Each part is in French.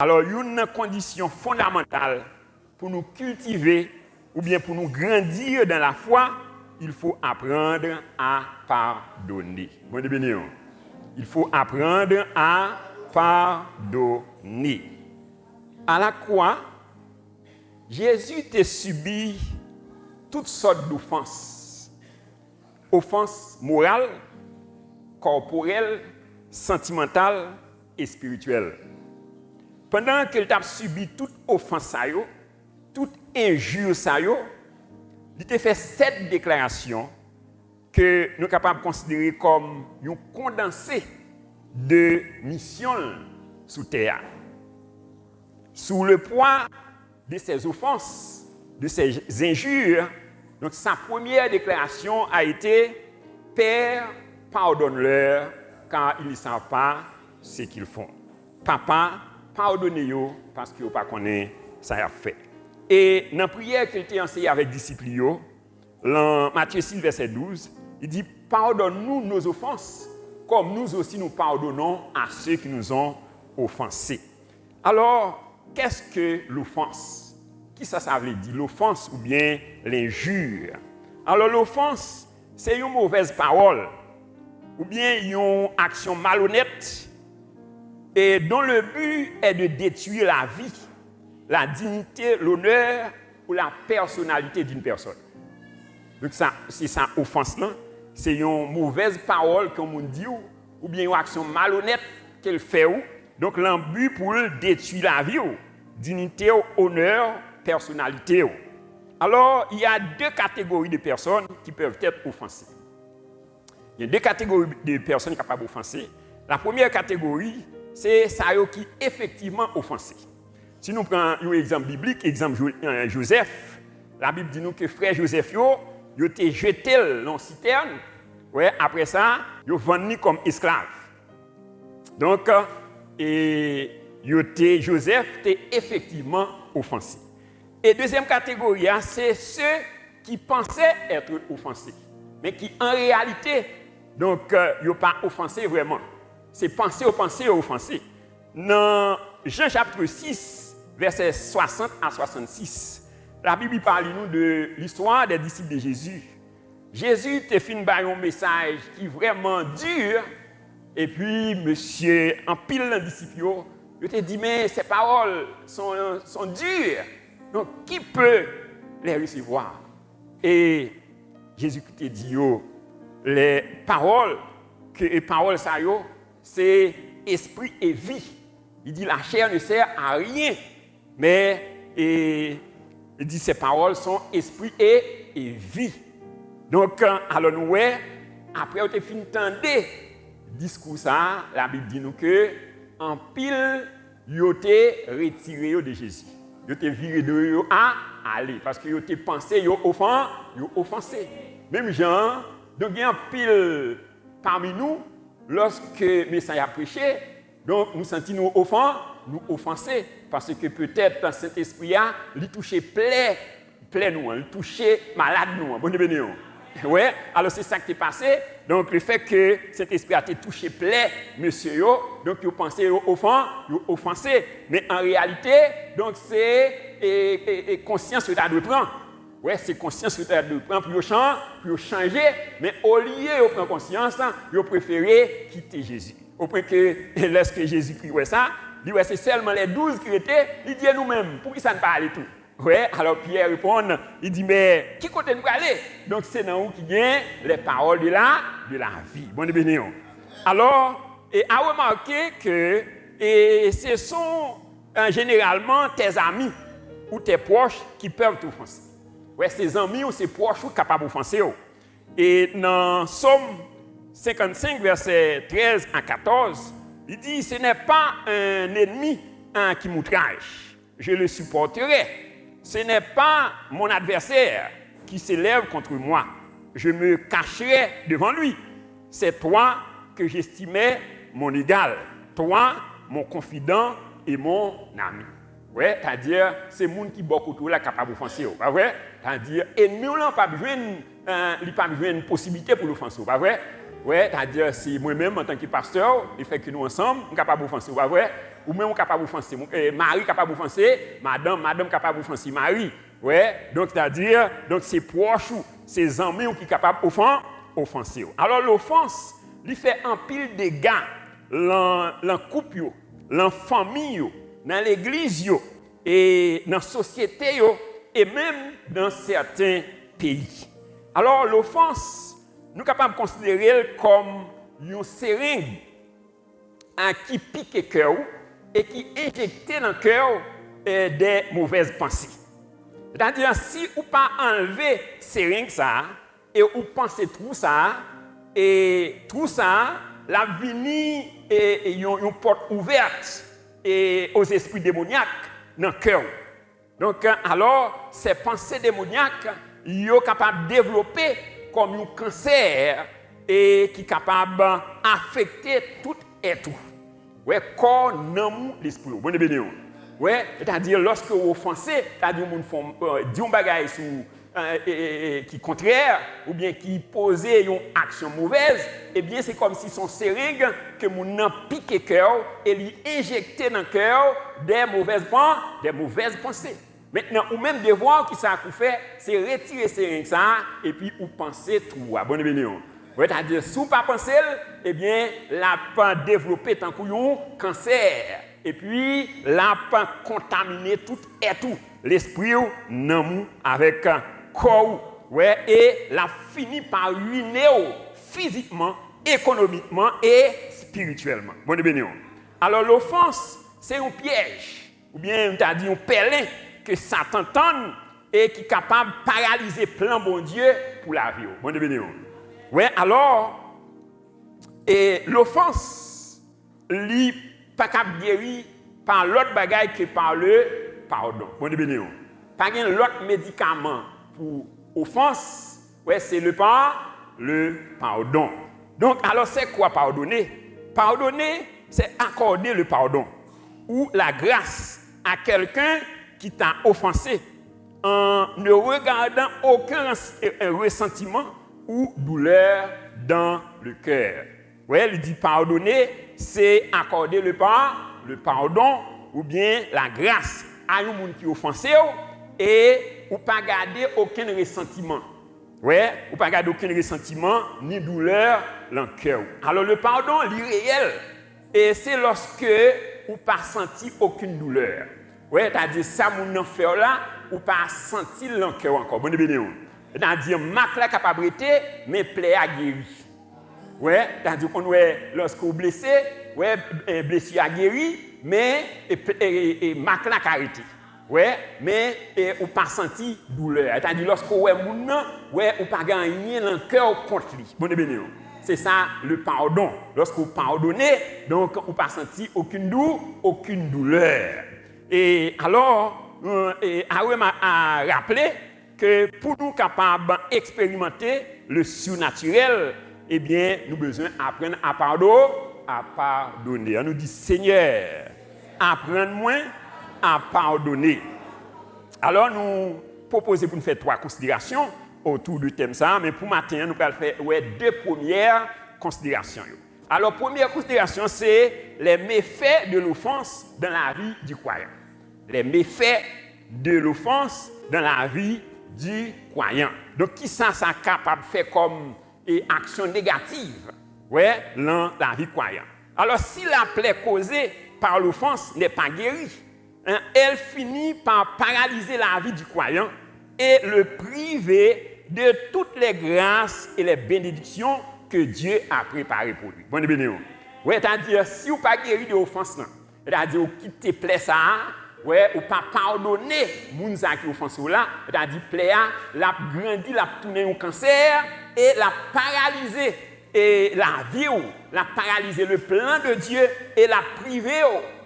Alors, une condition fondamentale pour nous cultiver ou bien pour nous grandir dans la foi, il faut apprendre à pardonner. Bon de béni. Il faut apprendre à pardonner. À la croix, Jésus a subi toutes sortes d'offenses. Offenses morales, corporelles, sentimentales et spirituelles. Pendant qu'il a subi toute offense, toute injure, il a fait 7 déclarations que nous sommes capables de considérer comme un condensé de mission sous terre. Sous le poids de ces offenses, de ces injures, donc sa première déclaration a été « Père, pardonne-leur, car ils ne savent pas ce qu'ils font. Papa, pardonnez-vous parce qu'ils ne connaissent pas ce qu'ils ont fait. » Et dans la prière qu'il a enseignée avec les disciples, dans Matthieu 6, verset 12, il dit « Pardonne-nous nos offenses, comme nous aussi nous pardonnons à ceux qui nous ont offensés. » Alors, qu'est-ce que l'offense? Qui ça veut dire? L'offense ou bien l'injure? Alors, l'offense, c'est une mauvaise parole ou bien une action malhonnête et dont le but est de détruire la vie, la dignité, l'honneur ou la personnalité d'une personne. Donc, ça, c'est ça, offense-là. C'est une mauvaise parole qu'on dit ou bien une action malhonnête qu'elle fait. Donc, le but pour détruire la vie, dignité, honneur, personnalité. Alors, il y a 2 catégories de personnes qui peuvent être offensées. Il y a 2 catégories de personnes capables d'offenser. La première catégorie, c'est ceux qui effectivement offensés. Si nous prenons un exemple biblique, exemple Joseph, la Bible dit nous que frère Joseph, il a été jeté dans la citerne. Ouais, après ça, il a vendu comme esclave. Donc, Joseph était effectivement offensé. Et deuxième catégorie, c'est ceux qui pensaient être offensés, mais qui en réalité, donc, n'ont pas offensé vraiment. C'est penser offensé. Dans Jean chapitre 6, versets 60 à 66, la Bible parle nous de l'histoire des disciples de Jésus. Jésus te fait un message qui est vraiment dur, et puis, monsieur, en pile dans disciples, il te dit, mais ces paroles sont dures. Donc, qui peut les recevoir? Et Jésus te dit, les paroles, c'est esprit et vie. Il dit, la chair ne sert à rien, mais il dit, ces paroles sont esprit et vie. Donc, alors nous, après, on te fin entendre discours ça, la Bible dit nous que en pile, ils ont été retirés de Jésus. Ils ont été virés de eux à aller. Parce qu'ils ont été pensés, ils ont offensé. Même Jean, donc il y a un pile parmi nous, lorsque le Messie a prêché, donc nous sentons nous offensés. Parce que peut-être dans cet esprit-là, il touchait plaît nous, il touchait malade nous. Bonne béni. Ouais, alors c'est ça qui est passé. Donc le fait que cet esprit a été touché plaît, monsieur, donc vous pensez offensé. Mais en réalité, donc c'est conscience que tu as de prendre. Ouais, c'est conscience que tu as de prendre pour changer. Mais au lieu de prendre conscience, vous préférez quitter Jésus. Au point que lorsque Jésus crie ça, il dit ouais, c'est seulement les 12 qui étaient, il dit nous-mêmes, pour qui ça ne pas aller tout? Ouais, alors Pierre répond, il dit, mais qui côté nous aller? Donc c'est dans où qui gagne les paroles de la vie. Bonne béni. Alors, et à remarquer que ce sont généralement tes amis ou tes proches qui peuvent t'offenser. Ouais, ces amis ou ces proches sont capables d'offenser. Et dans Somme 55, verset 13 à 14, il dit, ce n'est pas un ennemi qui m'outrage, je le supporterai. Ce n'est pas mon adversaire qui s'élève contre moi. Je me cacherai devant lui. C'est toi que j'estimais mon égal. Toi, mon confident et mon ami. Ouais, c'est-à-dire, c'est le monde qui est beaucoup là capable d'offenser. Pas vrai? C'est-à-dire, ennemi n'a pas besoin une possibilité pour l'offenser. Pas vrai? Ouais, c'est-à-dire, c'est moi-même en tant que pasteur, il fait que nous ensemble, nous sommes capables d'offenser. Pas vrai? ou même capable d'offenser mari capable d'offenser madame capable d'offenser mari. Ouais, donc c'est-à-dire donc c'est proche ou c'est amis qui capable offenser. Alors l'offense lui fait un pile de dégâts dans couple yo, dans famille yo, dans l'église yo et dans société yo et même dans certains pays. Alors l'offense nous capables de considérer comme une seringue qui pique cœur et qui injecte dans le cœur des mauvaises pensées. C'est-à-dire, si vous pas enlever seringue ça et vous pensez tout ça, la vini et une porte ouverte et aux esprits démoniaques dans le cœur. Donc, alors, ces pensées démoniaques, ils sont capables de développer comme un cancer et qui est capable d'affecter tout et tout. Ouais, corps, non, l'esprit. Bon, bien. Ouais, c'est-à-dire, lorsque vous offensez, c'est-à-dire, vous dites un bagage qui est contraire, ou bien qui pose une action mauvaise, eh bien, c'est comme si son seringue que vous n'en piqué cœur et lui injecté dans le cœur des mauvaises pensées. Maintenant, ou même devoir qui ça a fait, c'est retirer seringue ça et puis vous pensez tout. Bonne bénédiction. C'est-à-dire, si vous ne pensez pas, eh bien, la pas développer tant qu'un cancer. Et puis, la pas contaminer tout et tout. L'esprit non avec corps. Ouais, et la finit par ruiner physiquement, économiquement et spirituellement. Bonne bénédiction. Alors, l'offense, c'est un piège. Ou bien, on t'a dit un pèlerin que Satan tente et qui est capable de paralyser plein bon Dieu pour la vie. Bonne bénédiction. Oui, alors, et l'offense, n'est pas capable de guérir par l'autre bagaille que par le pardon. Bon, bénédiction. Pas de l'autre médicament pour offense, ouais, c'est le pardon. Donc, alors, c'est quoi pardonner? Pardonner, c'est accorder le pardon ou la grâce à quelqu'un qui t'a offensé en ne regardant aucun ressentiment ou douleur dans le cœur. Oui, il dit pardonner, c'est accorder le pardon ou bien la grâce à un monde qui est offensé et ou pas garder aucun ressentiment. Oui, ou pas garder aucun ressentiment ni douleur dans le cœur. Alors le pardon, il est réel et c'est lorsque ou pas senti aucune douleur. Oui, c'est-à-dire ça mon fait là ou pas senti dans le cœur encore. Bonne bénédiction. C'est-à-dire, marque la capacité, mais plaît à guérir. Ouais, c'est-à-dire qu'on ouais, lorsque vous blessez, ouais, blessure a guéri, mais marque la carité. Ouais, mais ou pas senti douleur. C'est-à-dire lorsque ouais moun ouais ou pas gagner dans le cœur contre lui. Bonne bénédiction. C'est ça le pardon. Lorsque vous pardonnez, donc vous pas senti aucune douleur. Et alors Aouem a rappelé que pour nous capables d'expérimenter le surnaturel, eh bien, nous avons besoin d'apprendre à pardonner. On nous dit, Seigneur, apprends-moi à pardonner. Alors, nous proposons pour nous faire 3 considérations autour du thème ça, mais pour matin, nous allons faire 2 premières considérations. Alors, première considération, c'est les méfaits de l'offense dans la vie du croyant. Les méfaits de l'offense dans la vie du croyant. Donc, qui ça capable de faire comme action négative dans la vie croyant? Alors, si la plaie causée par l'offense n'est pas guérie, elle finit par paralyser la vie du croyant et le priver de toutes les grâces et les bénédictions que Dieu a préparées pour lui. Bonne bénédiction. Oui, c'est-à-dire, si vous n'êtes pas guéri de l'offense, c'est-à-dire, vous quittez plaie ça, ouais, ou pas pardonner moun sa qui offense là, c'est-à-dire plaie l'a grandi, l'a tourné un cancer et l'a paralysé et la vie l'a paralysé le plan de Dieu et l'a privé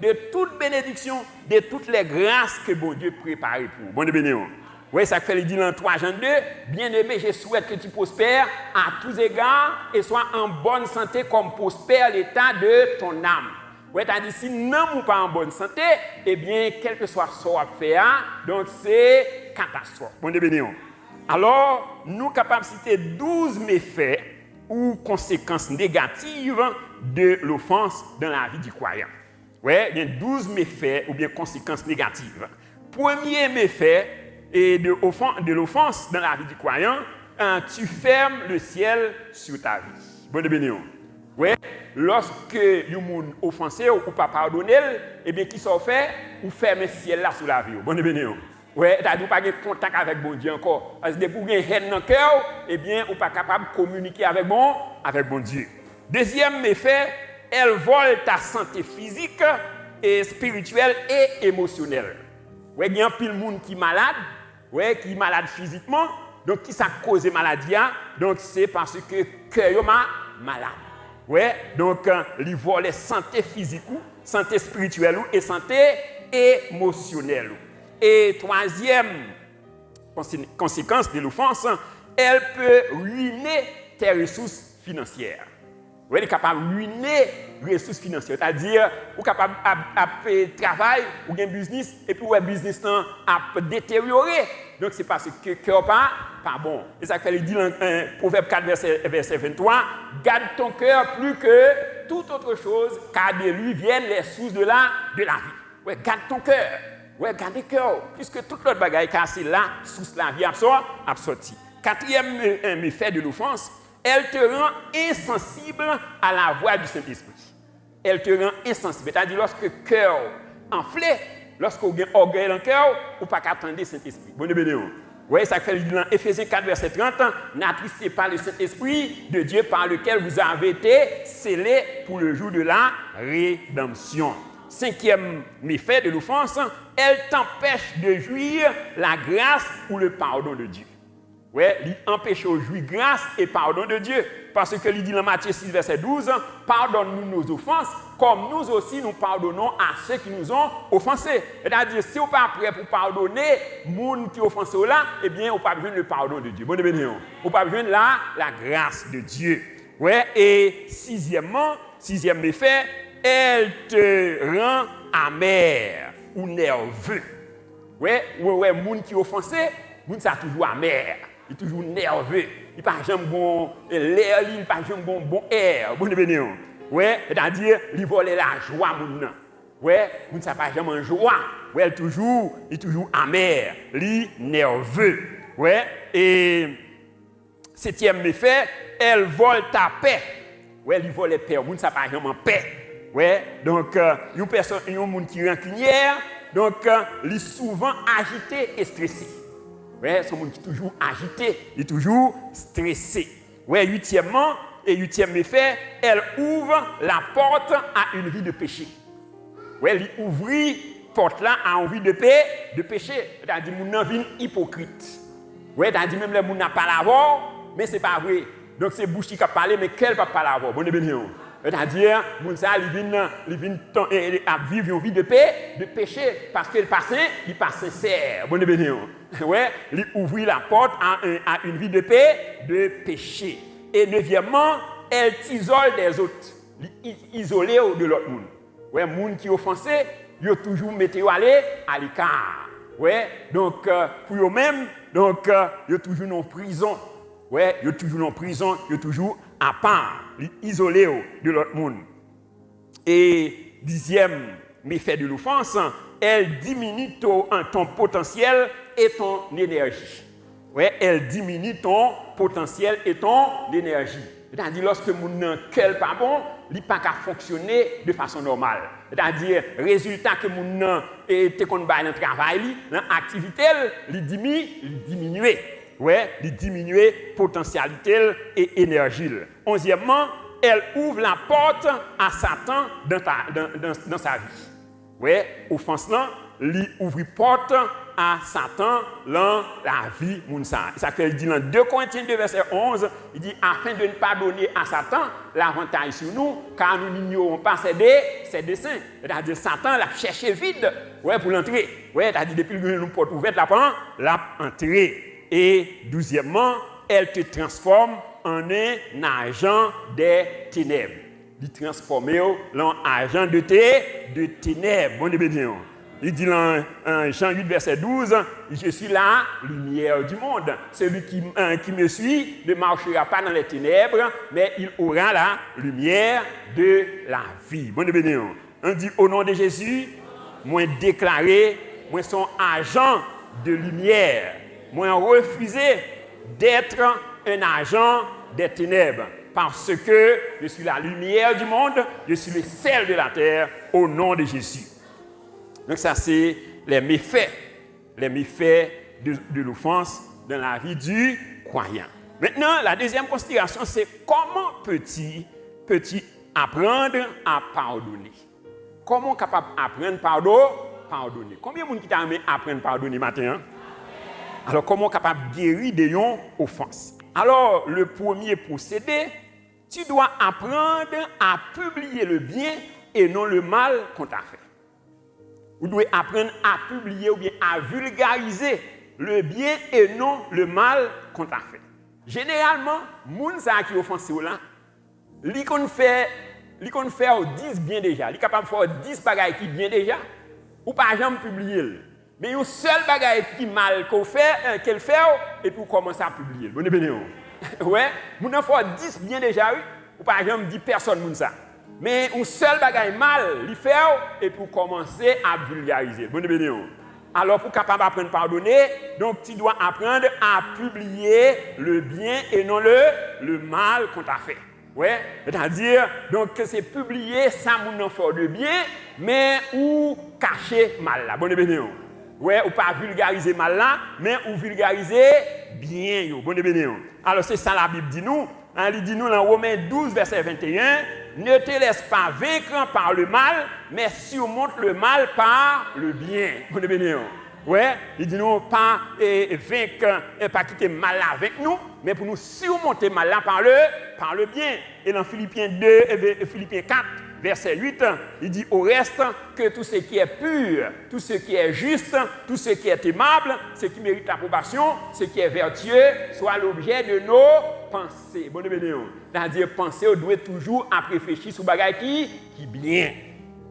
de toute bénédiction, de toutes les grâces que bon Dieu prépare pour. Bonne bénédiction. Oui, ça fait le dit dans 3 Jean 2, bien-aimé, je souhaite que tu prospères à tous égards et sois en bonne santé comme prospère l'état de ton âme. Oui, c'est-à-dire, si non ou pas en bonne santé, eh bien, quel que soit ce qu'on va faire, donc c'est catastrophe. Bonne bénédiction. Alors, nous sommes capables de citer 12 méfaits ou conséquences négatives de l'offense dans la vie du croyant. Ouais, il y a 12 méfaits ou bien conséquences négatives. Premier méfait de l'offense dans la vie du croyant, tu fermes le ciel sur ta vie. Bonne bénédiction. Ouais, lorsque vous offensez ou pas pardonner, eh bien, qui s'en fait, ou ferme le ciel là sur la vie. Bonne bénédiction. Ouais, t'as pas de contact avec bon Dieu encore. Parce que pour gagner haine dans le cœur, eh bien, ou pas capable de communiquer avec bon Dieu. Deuxième méfait, elle vole ta santé physique et spirituelle et émotionnelle. Ouais, il y a un pile monde qui est malade, ouais, qui est malade physiquement, donc qui ça cause maladie, donc c'est parce que le cœur est malade. Ouais, donc il vole santé physique, santé spirituelle et santé émotionnelle. Et troisième conséquence de l'offense, elle peut ruiner tes ressources financières. Oui, elle est capable de ruiner les ressources financières. C'est-à-dire, vous êtes capable de travailler, ou un business, et puis le business a détérioré. Donc, c'est parce que le cœur n'est pas bon. Et ça fait dit dans Proverbe 4, verset 23, garde ton cœur plus que toute autre chose, car de lui viennent les sources de la vie. Oui, garde ton cœur. Oui, garde le cœur. Puisque toute l'autre bagaille, car c'est là, source de la vie absortie. Quatrième méfait de l'offense, elle te rend insensible à la voix du Saint-Esprit. Elle te rend insensible. C'est-à-dire, lorsque le cœur enflé, lorsque vous avez orgueil dans le cœur, vous ne pouvez pas attendre le Saint-Esprit. Bonne bénédiction. Oui, ça fait dans Éphésiens 4, verset 30, n'attristez pas le Saint-Esprit de Dieu par lequel vous avez été scellés pour le jour de la rédemption. Cinquième méfait de l'offense, elle t'empêche de jouir la grâce ou le pardon de Dieu. Oui, il empêche de jouir grâce et pardon de Dieu. Parce que il dit dans Matthieu 6, verset 12, pardonne-nous nos offenses, comme nous aussi nous pardonnons à ceux qui nous ont offensés. C'est-à-dire, si vous n'êtes pas prêt pour pardonner les gens qui ont offensé là, eh bien, vous n'avez pas besoin de le pardon de Dieu. Bonne bénédiction. Vous n'avez pas besoin de la grâce de Dieu. Ouais, et sixième méfait, elle te rend amer ou nerveux. Ouais, les gens qui ont offensé, les gens sont toujours amers. Il est toujours nerveux. Il n'a pas jamais bon l'air, il n'a pas jamais bon air. Bonne bénédiction. Ouais, c'est-à-dire, il vole la joie, mon. Ouais, il n'a pas jamais en joie. Ouais, il est toujours amer, il est nerveux. Ouais, et septième méfait, elle vole ta paix. Ouais, il vole la paix. Il n'a pas jamais en paix. Ouais, donc, une personne, un monde qui est rancunière, donc, il est souvent agité et stressé. Ouais, c'est un monde qui est toujours agité, il est toujours stressé. Ouais, huitième méfait, elle ouvre la porte à une vie de péché. Ouais, elle ouvre la porte là à une vie de péché. C'est-à-dire, mon n'a vie hypocrite. Ouais, c'est-à-dire, même les gens n'ont pas l'avoir, mais ce n'est pas vrai. Donc, c'est bouche qui a parlé, mais qu'elle ne peut pas l'avoir. Bonne bénédiction. C'est-à-dire, les gens vivent une vie de péché parce qu'ils n'est pas sincère. Bonne bénédiction. Ouais, il ouvre la porte à une vie de péché. Et neuvièmement, elle t'isole des autres. Isolée de l'autre monde. Ouais, les gens qui sont offensés, ils ont toujours mis à l'écart. Ouais, donc, pour eux-mêmes, donc, ils sont toujours en prison. Ouais, ils sont toujours en prison, ils sont toujours à part, isolé de l'autre monde. Et dixième méfait de l'offense, elle diminue ton potentiel et ton énergie. Ouais, elle diminue ton potentiel et ton énergie. C'est-à-dire, lorsque mon cœur n'est pas bon, il n'a pas qu'à fonctionner de façon normale. C'est-à-dire, résultat que mon était qu'on va dans le travail, dans l'activité, il diminue. Ouais, il diminue potentialité et énergie. Onzièmement, elle ouvre la porte à Satan dans sa vie. Ouais, offense là, il ouvre la porte à Satan dans la vie de ça fait dit dans 2 Corinthiens 2 verset 11, il dit afin de ne pas donner à Satan l'avantage sur nous, car nous n'ignorons pas ses desseins. C'est-à-dire Satan l'a cherché vide, ouais, pour l'entrer. Ouais, c'est-à-dire depuis que nous porte ouverte l'a entré. Et douzièmement, elle te transforme en un agent des ténèbres. Il transforme en agent de ténèbres. Bonne bénédiction. Il dit dans Jean 8, verset 12, je suis la lumière du monde. Celui qui me suit ne marchera pas dans les ténèbres, mais il aura la lumière de la vie. Bonne bénédiction. On dit au nom de Jésus, moi déclaré, moi son agent de lumière. Moi refusé d'être un agent des ténèbres. Parce que je suis la lumière du monde, je suis le sel de la terre, au nom de Jésus. Donc ça, c'est les méfaits de l'offense dans la vie du croyant. Maintenant, la deuxième considération, c'est comment peut-il apprendre à pardonner? Comment capable d'apprendre pardonner? Combien de gens qui t'a aimé apprendre à pardonner matin? Alors, comment capable de guérir des offenses? Alors, le premier procédé, tu dois apprendre à publier le bien et non le mal qu'on t'a fait. Vous devez apprendre à publier ou bien à vulgariser le bien et non le mal qu'on t'a fait. Généralement, les gens qui offensent là, ils qu'on fait 10 bien déjà, ils sont capables de faire 10 bagages qui bien déjà, ou pas jamais publier. Mais un seul bagage qui mal qu'elle fait, et puis commence à publier. Bonne bénédiction. Ouais, nous avons fait 10 bien déjà, oui, ou pas jamais 10 personnes ça. Mais un seul bagage mal, il fait, et puis commencer à vulgariser. Bonne bénédiction. Alors, pour capable apprendre à pardonner, donc tu dois apprendre à publier le bien et non le mal qu'on t'a fait. Ouais, c'est-à-dire donc que c'est publier ça mon fait de bien, mais ou cacher mal là. Bonne bénédiction. Ouais, ou pas vulgariser mal là, mais ou vulgariser bien yo. Bonne bénédiction. Alors c'est ça la Bible dit nous. Il dit nous dans Romains 12 verset 21, ne te laisse pas vaincre par le mal, mais surmonte le mal par le bien. Bonne bénédiction. Ouais, il dit nous pas vaincre et pas quitter mal avec nous, mais pour nous surmonter mal là par le bien. Et dans Philippiens 2 et Philippiens 4 verset 8, il dit au reste que tout ce qui est pur, tout ce qui est juste, tout ce qui est aimable, ce qui mérite approbation, ce qui est vertueux, soit l'objet de nos pensées. Bonne bénédiction. C'est-à-dire penser, on doit toujours réfléchir sur bagaille qui bien.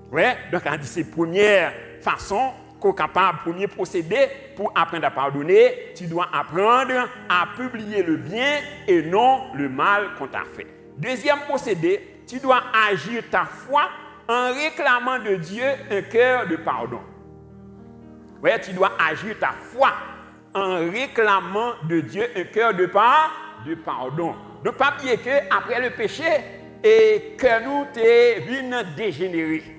Ouais, donc on dit c'est première façon qu'on est capable, premier procédé pour apprendre à pardonner, tu dois apprendre à publier le bien et non le mal qu'on t'a fait. Deuxième procédé, tu dois agir ta foi en réclamant de Dieu un cœur de pardon. Oui, tu dois agir ta foi en réclamant de Dieu un cœur de pardon. Donc, pas oublier qu'après le péché, et que nous t'es dégénéré.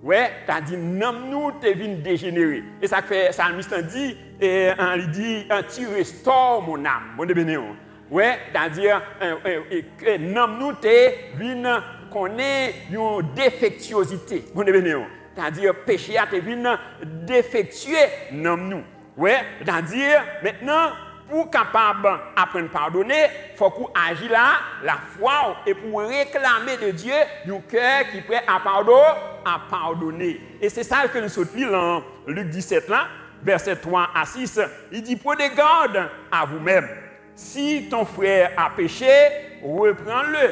Oui, tu as dit, nous t'es dégénéré. Et ça fait, ça dit, il dit, tu restaures mon âme. Bon, bénédiction. Oui, c'est-à-dire, nous t'es qu'on ait une défectuosité. Bon, bénédiction. C'est-à-dire, péché a été défectué, nous. Oui, c'est-à-dire, maintenant, pour capable apprendre à pardonner, il faut qu'on agisse là, la foi, et pour réclamer de Dieu un cœur qui est prêt à pardonner. Et c'est ça que nous soutenons dans Luc 17, là, verset 3 à 6. Il dit, prenez garde à vous-même. Si ton frère a péché, reprends-le.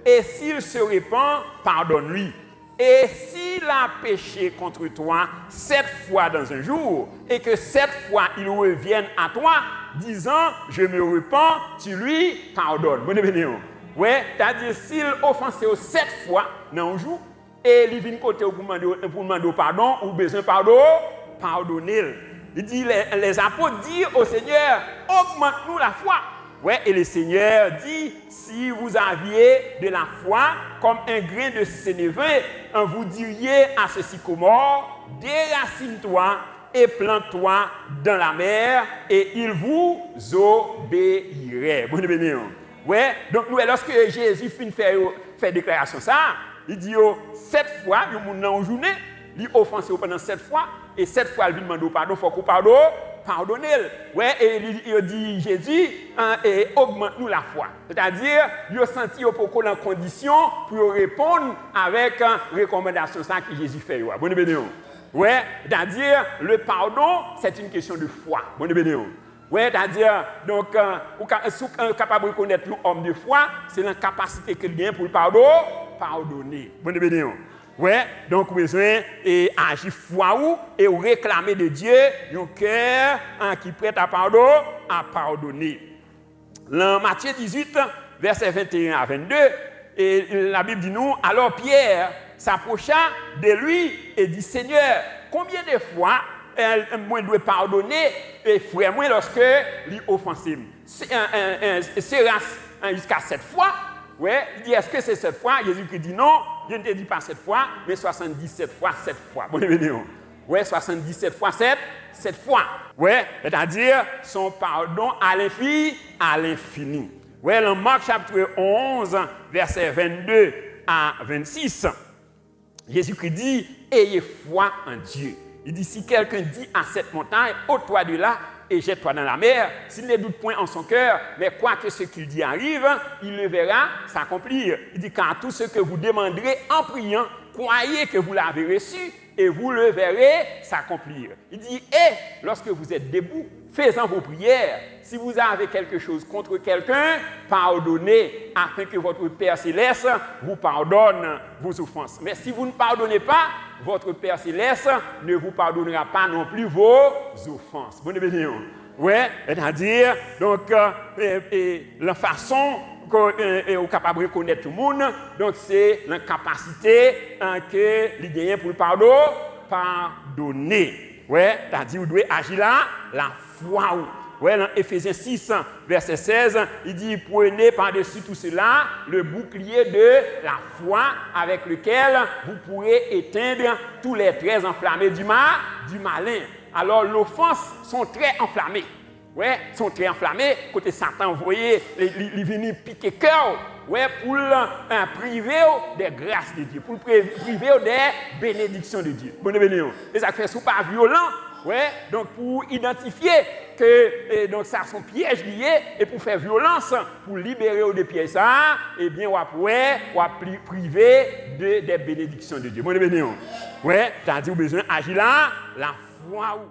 Et s'il se répand, pardonne-lui. Et s'il a péché contre toi 7 fois dans un jour, et que 7 fois il revienne à toi, disant, je me repens, tu lui pardonnes. Bonne bénédiction. Ouais, c'est-à-dire, s'il offense 7 fois dans un jour, et il vient côté pour demander pardon, ou besoin de pardonner. Il dit, les apôtres disent au Seigneur, augmente-nous la foi. Ouais, et le Seigneur dit, si vous aviez de la foi comme un grain de sénévé, vous diriez à ce sycomore, déracine-toi et plante-toi dans la mer, et il vous obéirait. Bonne bénédiction. Ouais, donc nous, lorsque Jésus finit faire déclaration ça, il dit 7 fois, il y a une journée, il offense pendant 7 fois, et 7 fois il demande pardon, il faut qu'on pardonner. Ouais, et il dit Jésus, et augmente-nous la foi. C'est-à-dire, il a senti pour la condition pour répondre avec une recommandation ça que Jésus fait. Bonne bénédiction. Ouais, c'est-à-dire, le pardon, c'est une question de foi. Bonne bénédiction. Ouais, c'est-à-dire, donc, capable de reconnaître l'homme de foi, c'est la capacité qu'il a pour le pardonner. Bonne bénédiction. Ouais, donc besoin et agir foi et réclamer de Dieu un cœur qui est prêt à pardonner. Dans Matthieu 18, verset 21 à 22, et la Bible dit nous, alors Pierre, s'approcha de lui et dit, Seigneur, combien de fois moi dois pardonner et frère moi lorsque lui offensé? C'est jusqu'à 7 fois. Ouais, il dit, est-ce que c'est 7 fois? Jésus-Christ dit non, je ne te dis pas 7 fois, mais 77 fois 7 fois. Bon, ouais, 77 fois 7, 7 fois. Ouais, c'est-à-dire son pardon à l'infini. Ouais, dans Marc chapitre 11, versets 22 à 26, Jésus-Christ dit, ayez foi en Dieu. Il dit, si quelqu'un dit à cette montagne, ôte-toi de là et jette-toi dans la mer, s'il ne doute point en son cœur, mais quoi que ce qu'il dit arrive, il le verra s'accomplir. Il dit, car tout ce que vous demanderez en priant, croyez que vous l'avez reçu et vous le verrez s'accomplir. Il dit, et lorsque vous êtes debout, faites-en vos prières. Si vous avez quelque chose contre quelqu'un, pardonnez, afin que votre Père Céleste vous pardonne vos offenses. Mais si vous ne pardonnez pas, votre Père Céleste ne vous pardonnera pas non plus vos offenses. Bonne bénédiction. Ouais, c'est-à-dire, donc, la façon qu'on est capable de reconnaître tout le monde, donc c'est la capacité que les gagnants pour le pardonner. Ouais, c'est-à-dire, vous devez agir là, la foi. Ouais, dans Éphésiens 6, verset 16, il dit, prenez par-dessus tout cela le bouclier de la foi avec lequel vous pourrez éteindre tous les traits enflammés du malin. Alors, l'offense sont très enflammés. Ouais, sont très enflammés. Côté Satan, vous voyez, il vient piquer cœur. Ouais, pour priver des grâces de Dieu, pour priver des bénédictions de Dieu. Bonne bénédiction. Et ça fait pas violent. Ouais, donc pour identifier que donc ça sont pièges liés et pour faire violence, pour libérer des pièges ça, eh bien on va priver des bénédictions de Dieu. Bonne bénédiction. Ouais, t'as dit besoin agir là, la foi.